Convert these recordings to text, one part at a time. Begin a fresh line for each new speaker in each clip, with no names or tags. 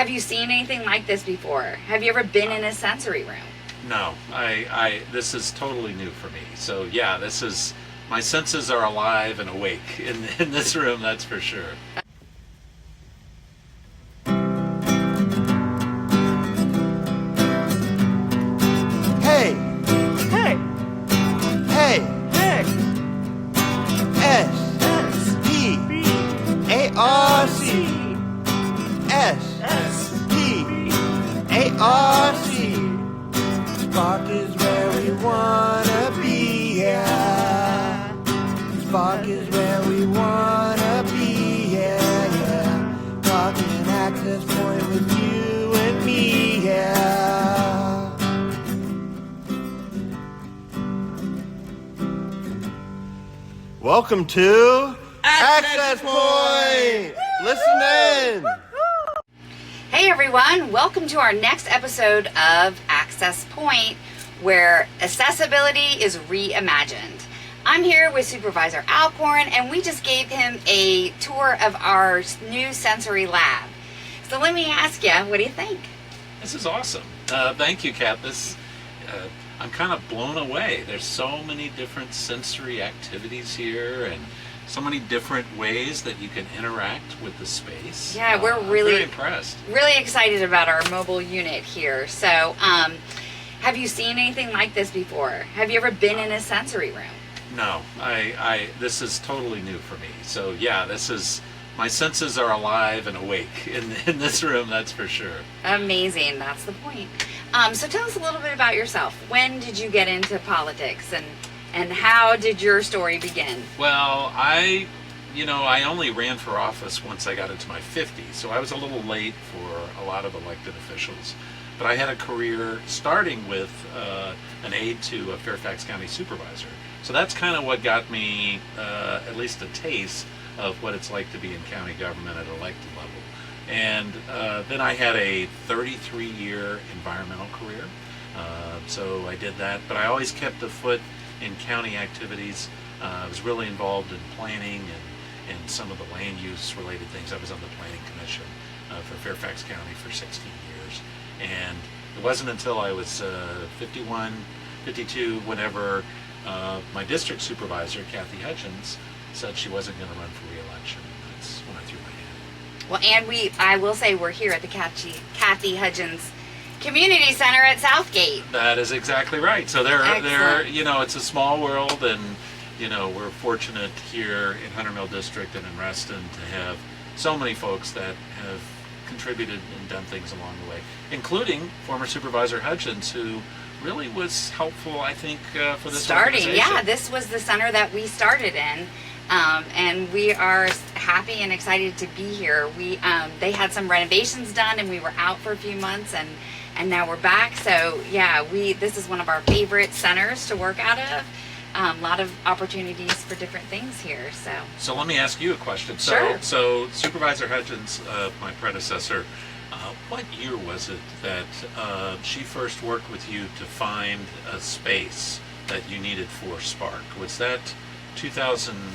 Have you seen anything like this before? Have you ever been in a sensory room?
No, this is totally new for me. So yeah, my senses are alive and awake in this room, that's for sure.
Hey!
Hey!
Hey!
Hey!
S-P-A-R-C S-P-A-R-C Spark is where we wanna be, yeah. Spark is where we wanna be, yeah. Talking access point with you and me, yeah. Welcome to Access Point! Listen in!
Hey everyone, welcome to our next episode of Access Point, where accessibility is reimagined. I'm here with Supervisor Alcorn, and we just gave him a tour of our new sensory lab. So let me ask you, what do you think?
This is awesome. Thank you, Kat. I'm kind of blown away. There's so many different sensory activities here and so many different ways that you can interact with the space.
Yeah, we're
I'm
really
very impressed.
Really excited about our mobile unit here. So, have you seen anything like this before? Have you ever been in a sensory room?
No, this is totally new for me. So yeah, my senses are alive and awake in this room, that's for sure.
Amazing, that's the point. So tell us a little bit about yourself. When did you get into politics, and how did your story begin?
Well, I only ran for office once I got into my 50s, so I was a little late for a lot of elected officials. But I had a career starting with an aide to a Fairfax County supervisor. So that's kind of what got me at least a taste of what it's like to be in county government at elected level. And then I had a 33-year environmental career. So I did that, but I always kept a foot in county activities. I was really involved in planning and some of the land use related things. I was on the planning commission for Fairfax County for 16 years. And it wasn't until I was 51, 52, whenever my district supervisor, Kathy Hutchins, said she wasn't going to run for re-election. That's when I threw my hand.
Well, and I will say we're here at the Kathy Hutchins Community Center at Southgate.
That is exactly right. So they're it's a small world, and we're fortunate here in Hunter Mill District and in Reston to have so many folks that have contributed and done things along the way, including former Supervisor Hutchins, who really was helpful, I think, for this organization.
Yeah, this was the center that we started in. And we are happy and excited to be here. They had some renovations done, and we were out for a few months, and now we're back. So yeah, this is one of our favorite centers to work out of. A lot of opportunities for different things here. So
let me ask you a question.
Sure.
So Supervisor Hutchins, my predecessor, what year was it that she first worked with you to find a space that you needed for Spark? Was that 2005?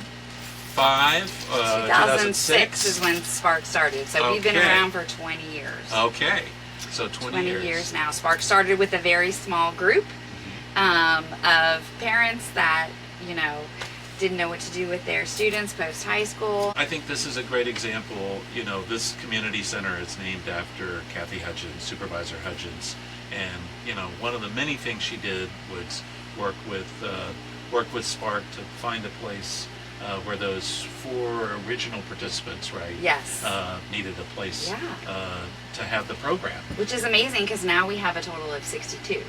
2006 is when Spark started. So we've been around for 20 years.
Okay. So 20
years now. Spark started with a very small group of parents that, didn't know what to do with their students post high school.
I think this is a great example. This community center is named after Kathy Hutchins, Supervisor Hutchins, and one of the many things she did was work with Spark to find a place where those 4 original participants, right?
Yes.
Needed a place to have the program.
Which is amazing, because now we have a total of 62.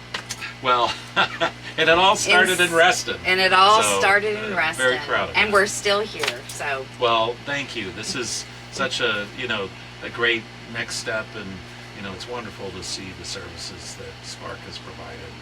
Well, and it all started in Reston.
And it all started in Reston.
Very proud of
And
that.
we're still here, so.
Well, thank you. This is such a great next step, and it's wonderful to see the services that Spark has provided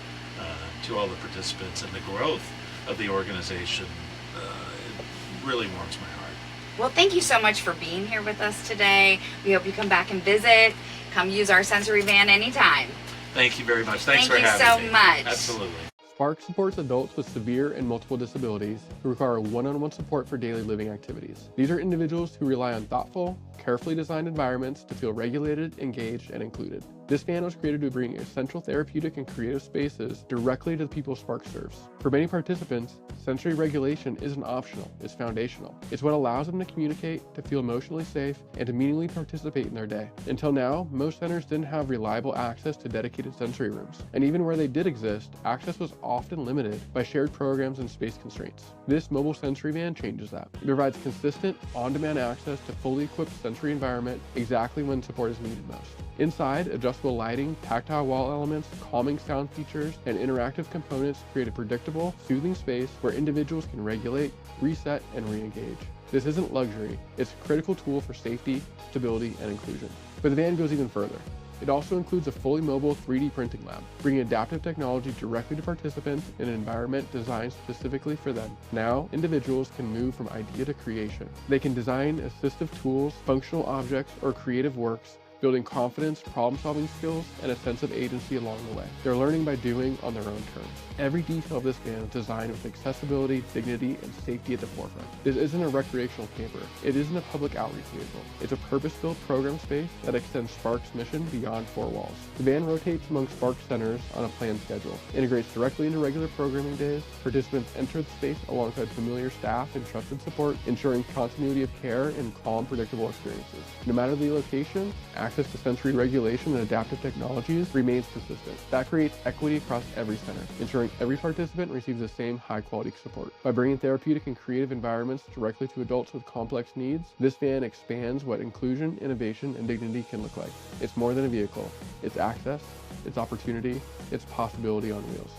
to all the participants, and the growth of the organization. It really warms my heart.
Well, thank you so much for being here with us today. We hope you come back and visit. Come use our sensory van anytime.
Thank you very much. Thanks for having me.
Thank you so much.
Absolutely.
Spark supports adults with severe and multiple disabilities who require one-on-one support for daily living activities. These are individuals who rely on thoughtful, carefully designed environments to feel regulated, engaged, and included. This van was created to bring essential therapeutic and creative spaces directly to the people Spark serves. For many participants, sensory regulation isn't optional, it's foundational. It's what allows them to communicate, to feel emotionally safe, and to meaningfully participate in their day. Until now, most centers didn't have reliable access to dedicated sensory rooms, and even where they did exist, access was often limited by shared programs and space constraints. This mobile sensory van changes that. It provides consistent, on-demand access to fully equipped sensory environment exactly when support is needed most. Inside, adjustable lighting, tactile wall elements, calming sound features, and interactive components create a predictable, soothing space where individuals can regulate, reset, and re-engage. This isn't luxury, it's a critical tool for safety, stability, and inclusion. But the van goes even further. It also includes a fully mobile 3D printing lab, bringing adaptive technology directly to participants in an environment designed specifically for them. Now, individuals can move from idea to creation. They can design assistive tools, functional objects, or creative works, building confidence, problem-solving skills, and a sense of agency along the way. They're learning by doing on their own terms. Every detail of this van is designed with accessibility, dignity, and safety at the forefront. This isn't a recreational camper. It isn't a public outreach vehicle. It's a purpose-built program space that extends Spark's mission beyond four walls. The van rotates among Spark centers on a planned schedule, integrates directly into regular programming days. Participants enter the space alongside familiar staff and trusted support, ensuring continuity of care and calm, predictable experiences. No matter the location, access to sensory regulation and adaptive technologies remains consistent. That creates equity across every center, ensuring every participant receives the same high-quality support. By bringing therapeutic and creative environments directly to adults with complex needs, this van expands what inclusion, innovation, and dignity can look like. It's more than a vehicle. It's access, it's opportunity, it's possibility on wheels.